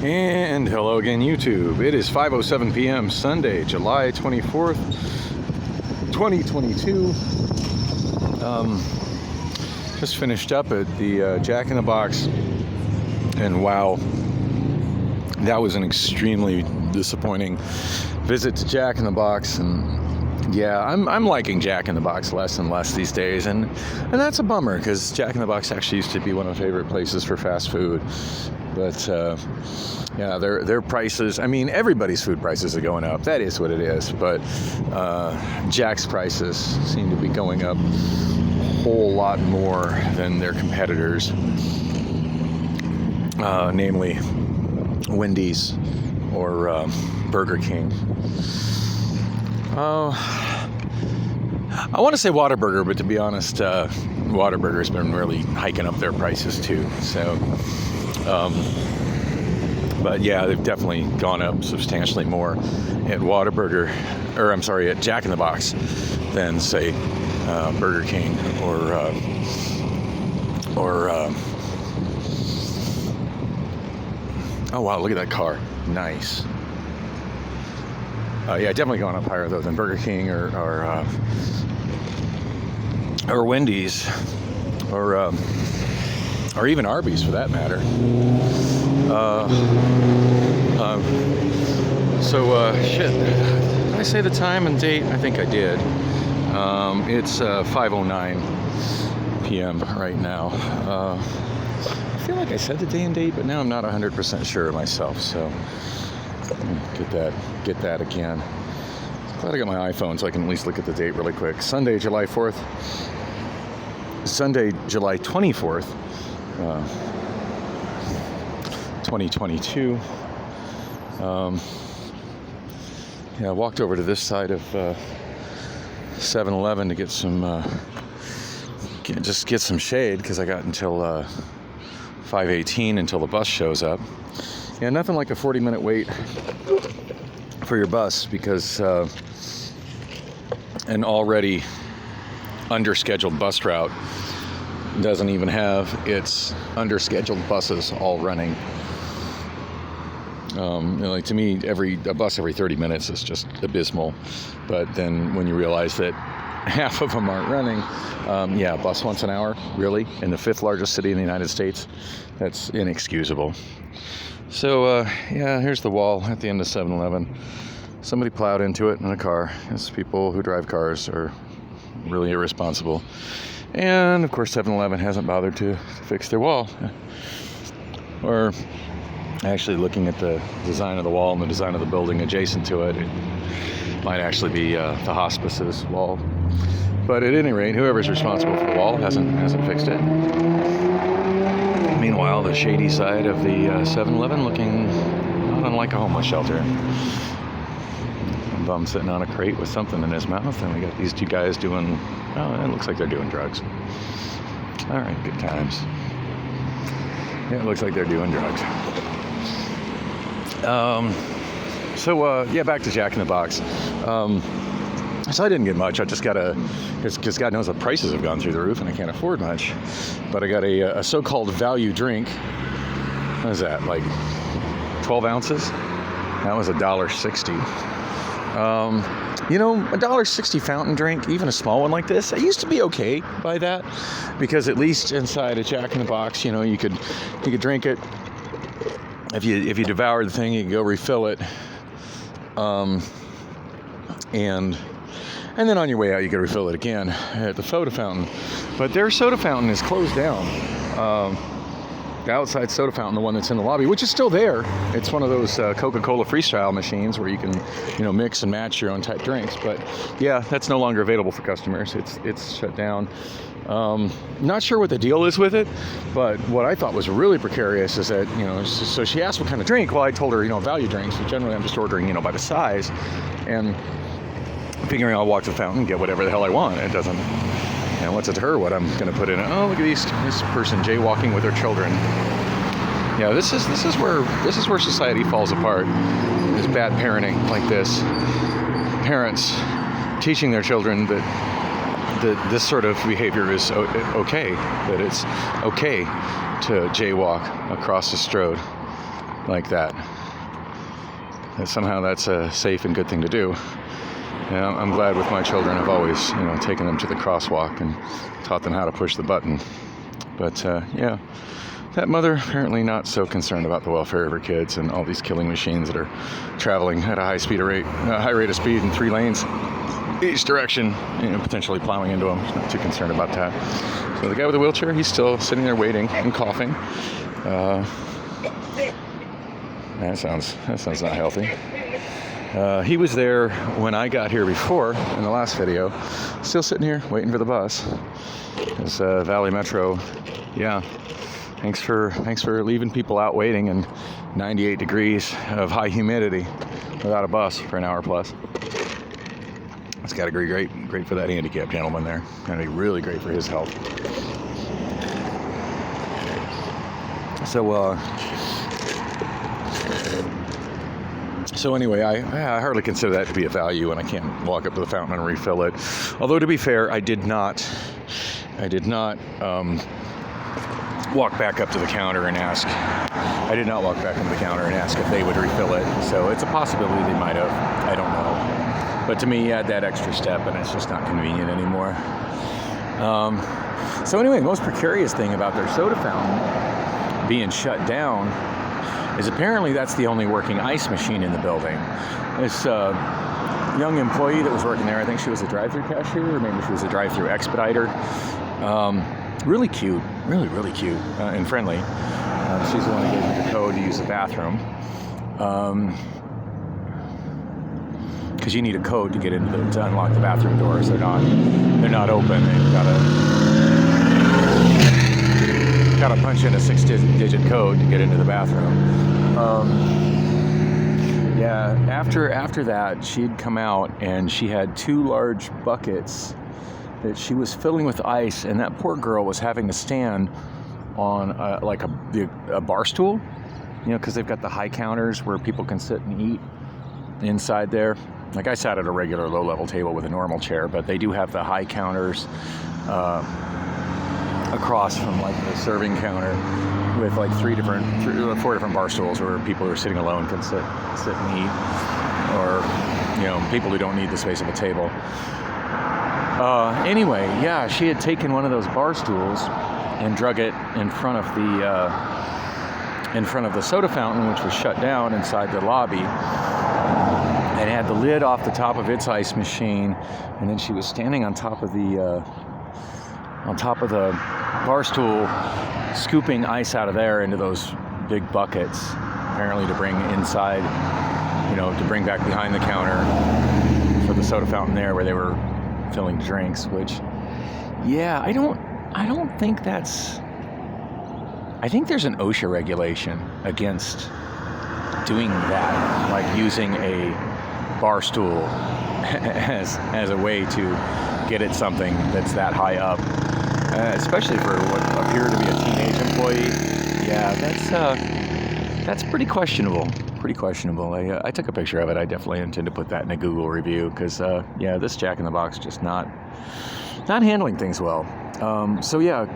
And hello again, YouTube. It is 5:07 p.m. Sunday, July 24th, 2022. Just finished up at the Jack in the Box, and wow, that was an extremely disappointing visit to Jack in the Box. And yeah, I'm liking Jack in the Box less and less these days, and that's a bummer, because Jack in the Box actually used to be one of my favorite places for fast food. But yeah, their prices, I mean, everybody's food prices are going up. That is what it is. But Jack's prices seem to be going up a whole lot more than their competitors, namely Wendy's or Burger King. I want to say Whataburger, but to be honest, Whataburger's been really hiking up their prices too. So, but yeah, they've definitely gone up substantially more at Whataburger, or I'm sorry, at Jack in the Box than say Burger King or oh wow, look at that car, nice. Yeah, definitely gone up higher though than Burger King or Wendy's or even Arby's for that matter. Shit. Did I say the time and date? I think I did. It's 5:09 p.m. right now. I feel like I said the day and date, but now I'm not 100% sure of myself. So get that again. Glad I got my iPhone so I can at least look at the date really quick. Sunday, July 4th. Sunday, July 24th, 2022. Yeah, I walked over to this side of 7-Eleven to get some, get some shade, because I got until 5:18 until the bus shows up. Yeah, nothing like a 40-minute wait for your bus, because an already underscheduled bus route doesn't even have its underscheduled buses all running. Like, to me, a bus every 30 minutes is just abysmal. But then when you realize that half of them aren't running, yeah, a bus once an hour, really, in the 5th largest city in the United States, that's inexcusable. So, yeah, here's the wall at the end of 7-Eleven. Somebody plowed into it in a car. It's people who drive cars are really irresponsible. And, of course, 7-Eleven hasn't bothered to fix their wall. Or actually, looking at the design of the wall and the design of the building adjacent to it, it might actually be the hospice's wall. But at any rate, whoever's responsible for the wall hasn't fixed it. Meanwhile, the shady side of the 7-Eleven looking not unlike a homeless shelter. A bum sitting on a crate with something in his mouth, and we got these two guys doing, oh, it looks like they're doing drugs. All right, good times. Yeah, it looks like they're doing drugs. Yeah, back to Jack in the Box. So I didn't get much. I just got because God knows the prices have gone through the roof and I can't afford much. But I got a so-called value drink. What is that, like 12 ounces? That was $1.60. $1.60 fountain drink, even a small one like this, I used to be okay by that, because at least inside a Jack in the Box, you could drink it. If you devoured the thing, you could go refill it. And then on your way out, you could refill it again at the soda fountain. But their soda fountain is closed down. The outside soda fountain, the one that's in the lobby, which is still there. It's one of those Coca-Cola freestyle machines where you can, mix and match your own type drinks. But yeah, that's no longer available for customers. It's shut down. Not sure what the deal is with it, but what I thought was really precarious is that, so she asked what kind of drink. Well, I told her, value drinks. So generally, I'm just ordering, by the size, and figuring I'll walk to the fountain and get whatever the hell I want. It doesn't. What's it to her what I'm going to put in it? Oh, look at this person jaywalking with her children. Yeah, this is where society falls apart. Is bad parenting like this. Parents teaching their children that this sort of behavior is okay, that it's okay to jaywalk across the road. like that. And somehow that's a safe and good thing to do. And I'm glad with my children I've always, taken them to the crosswalk and taught them how to push the button. But yeah, that mother apparently not so concerned about the welfare of her kids and all these killing machines that are traveling at a high rate of speed in 3 lanes each direction, potentially plowing into them. She's not too concerned about that. So the guy with the wheelchair, he's still sitting there waiting and coughing. That sounds not healthy. He was there when I got here before in the last video, still sitting here waiting for the bus. This Valley Metro, yeah. Thanks for leaving people out waiting in 98 degrees of high humidity without a bus for an hour plus. It's got to be great for that handicapped gentleman there. Going to be really great for his health. So anyway, I hardly consider that to be a value, and I can't walk up to the fountain and refill it. Although to be fair, I did not walk back up to the counter and ask. I did not walk back up to the counter and ask if they would refill it. So it's a possibility they might have. I don't know. But to me, add that extra step, and it's just not convenient anymore. So anyway, the most precarious thing about their soda fountain being shut down is apparently that's the only working ice machine in the building. This young employee that was working there, I think she was a drive-through cashier, or maybe she was a drive-through expediter. Really cute, really cute and friendly. She's the one who gave me the code to use the bathroom. Because you need a code to get to unlock the bathroom doors. They're not open. They've got to punch in a 6-digit code to get into the bathroom. Yeah, after that, she'd come out and she had 2 large buckets that she was filling with ice, and that poor girl was having to stand on like a bar stool, because they've got the high counters where people can sit and eat inside there. Like I sat at a regular low-level table with a normal chair, but they do have the high counters across from like the serving counter with like 4 different bar stools where people who are sitting alone can sit and eat, or people who don't need the space of a table. Anyway, yeah, she had taken one of those bar stools and drug it in front of the soda fountain, which was shut down inside the lobby. And had the lid off the top of its ice machine, and then she was standing on top of the bar stool, scooping ice out of there into those big buckets, apparently to bring inside, to bring back behind the counter for the soda fountain there where they were filling drinks. Which, yeah, I don't think that's. I think there's an OSHA regulation against doing that, like using a bar stool as a way to get at something that's that high up, especially for what appeared to be a teenage employee. Yeah, that's pretty questionable. I took a picture of it. I definitely intend to put that in a Google review because this Jack in the Box just not handling things well. So yeah,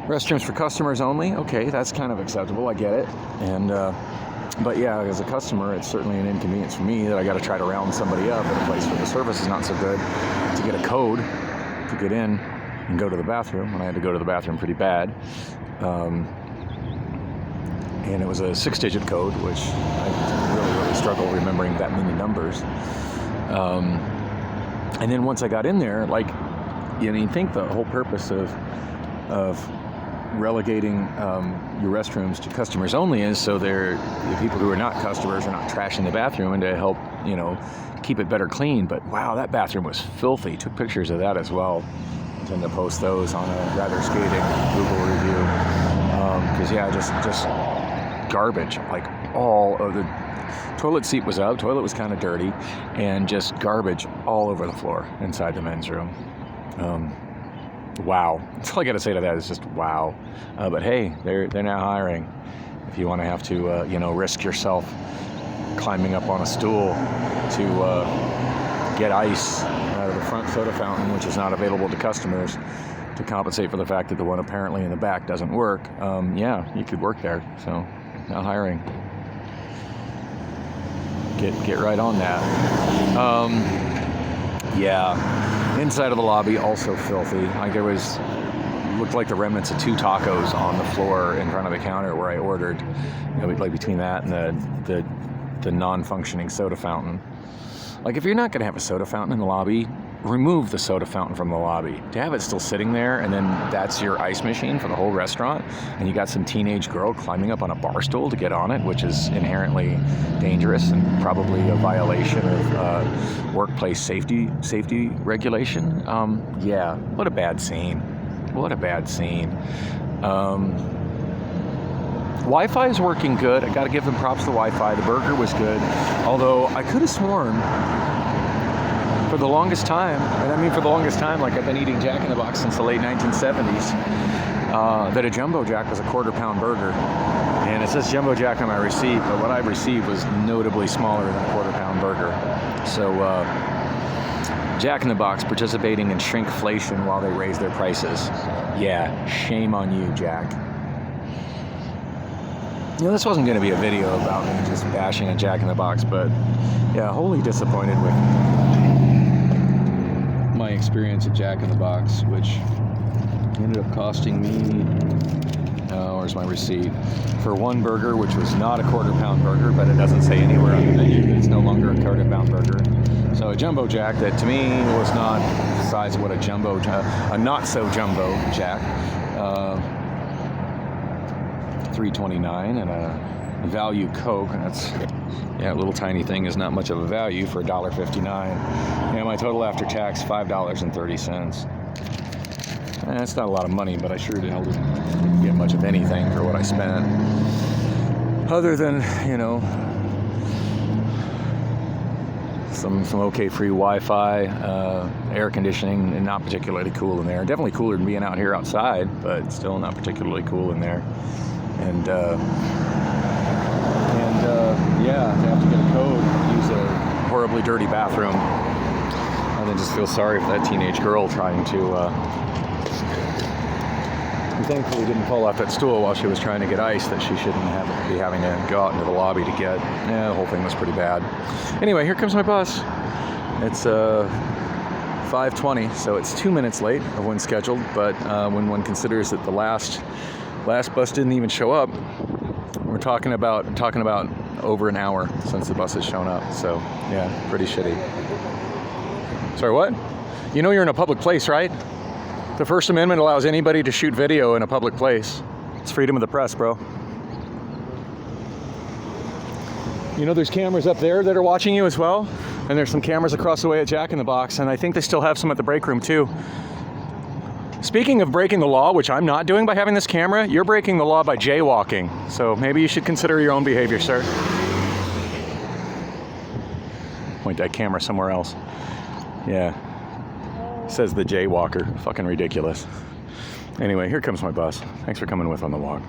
restrooms for customers only. Okay, that's kind of acceptable. I get it. And but yeah, as a customer, it's certainly an inconvenience for me that I got to try to round somebody up at a place where the service is not so good to get a code to get in and go to the bathroom. And I had to go to the bathroom pretty bad. And it was a 6-digit code, which I really struggle remembering that many numbers. And then once I got in there, you think the whole purpose of relegating your restrooms to customers only is so the people who are not customers are not trashing the bathroom, and to help keep it better clean. But wow, that bathroom was filthy. Took pictures of that as well. I intend to post those on a rather scathing Google review because just garbage. Like all of the toilet seat was up, toilet was kind of dirty, and just garbage all over the floor inside the men's room. Wow. That's all I got to say to that is just wow. But hey, they're now hiring. If you want to have to, risk yourself climbing up on a stool to get ice out of the front soda fountain, which is not available to customers, to compensate for the fact that the one apparently in the back doesn't work, you could work there. So now hiring. get right on that. Yeah, inside of the lobby also filthy. Like there looked like the remnants of 2 tacos on the floor in front of the counter where I ordered. Like between that and the non-functioning soda fountain. Like if you're not gonna have a soda fountain in the lobby, remove the soda fountain from the lobby. To have it still sitting there and then that's your ice machine for the whole restaurant, and you got some teenage girl climbing up on a bar stool to get on it, which is inherently dangerous and probably a violation of workplace safety regulation. Yeah, what a bad scene. What a bad scene. Wi-Fi is working good. I got to give them props to Wi-Fi. The burger was good. Although I could have sworn for the longest time, and I mean for the longest time, like I've been eating Jack in the Box since the late 1970s, that a Jumbo Jack was a quarter-pound burger. And it says Jumbo Jack on my receipt, but what I received was notably smaller than a quarter-pound burger. So Jack in the Box participating in shrinkflation while they raise their prices. Yeah, shame on you, Jack. This wasn't going to be a video about me just bashing a Jack in the Box, but yeah, wholly disappointed with my experience at Jack in the Box, which ended up costing me, where's my receipt, for one burger, which was not a quarter-pound burger, but it doesn't say anywhere on the menu that it's no longer a quarter-pound burger. So a Jumbo Jack that to me was not the size of what a not-so-jumbo Jack. $3.29 and a value Coke, and that's, yeah, a little tiny thing is not much of a value for $1.59. And my total after tax, $5.30. That's not a lot of money, but I sure the hell didn't get much of anything for what I spent. Other than, some okay free Wi-Fi, air conditioning, and not particularly cool in there. Definitely cooler than being out here outside, but still not particularly cool in there. And yeah, to have to get a code, use a horribly dirty bathroom, and then just feel sorry for that teenage girl trying to, who thankfully didn't fall off that stool while she was trying to get ice that she shouldn't be having to go out into the lobby to get. Yeah, the whole thing was pretty bad. Anyway, here comes my bus. It's 5:20, so it's 2 minutes late of when scheduled, but when one considers that the last bus didn't even show up, we're talking about over an hour since the bus has shown up. So yeah, pretty shitty. Sorry, what? You're in a public place, right? The First Amendment allows anybody to shoot video in a public place. It's freedom of the press, bro. There's cameras up there that are watching you as well, and there's some cameras across the way at Jack in the Box, and I think they still have some at the break room too. Speaking of breaking the law, which I'm not doing by having this camera, you're breaking the law by jaywalking. So maybe you should consider your own behavior, sir. Point that camera somewhere else. Yeah. Says the jaywalker. Fucking ridiculous. Anyway, here comes my bus. Thanks for coming with on the walk.